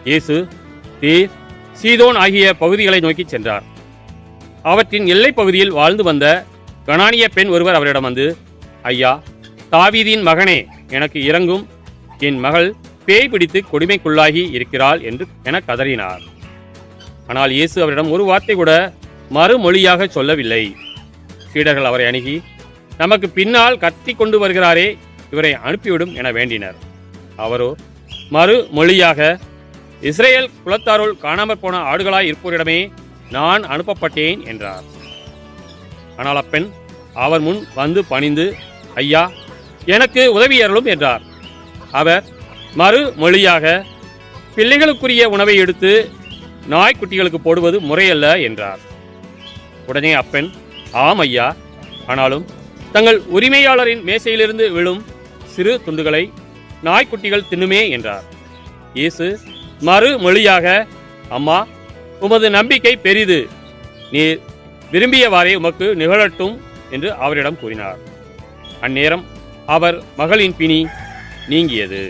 இயேசு தீர், சீதோன் ஆகிய பகுதிகளை நோக்கி சென்றார். அவற்றின் எல்லைப் பகுதியில் வாழ்ந்து வந்த கனானிய பெண் ஒருவர் அவரிடம் வந்து, ஐயா, தாவீதின் மகனே, எனக்கு இரங்கும், என் மகள் பேய் பிடித்து கொடுமைக்குள்ளாகி இருக்கிறாள் என கதறினார். ஆனால் இயேசு அவரிடம் ஒரு வார்த்தை கூட மறுமொழியாக சொல்லவில்லை. சீடர்கள் அவரை அணுகி, நமக்கு பின்னால் கத்தி கொண்டு வருகிறாரே, இவரை அனுப்பிவிடும் என வேண்டினர். அவரோ மறுமொழியாக, இஸ்ரேல் குலத்தாருள் காணாமற் போன ஆடுகளாய் இருப்போரிடமே நான் அனுப்பப்பட்டேன் என்றார். ஆனால் அப்பெண் அவர் முன் வந்து பணிந்து, ஐயா, எனக்கு உதவி அருளும் என்றார். அவர் மறுமொழியாக, பிள்ளைகளுக்குரிய உணவை எடுத்து நாய்க்குட்டிகளுக்கு போடுவது முறையல்ல என்றார். உடனே அப்பெண், ஆம் ஐயா, ஆனாலும் தங்கள் உரிமையாளரின் மேசையிலிருந்து விழும் சிறு துண்டுகளை நாய்க்குட்டிகள் தின்னுமே என்றார். இயேசு மறுமொழியாக, அம்மா, உமது நம்பிக்கை பெரிது, நீர் விரும்பியவாறே உமக்கு நிகழட்டும் என்று அவரிடம் கூறினார். அந்நேரம் அவர் மகளின் பிணி நீங்கியது.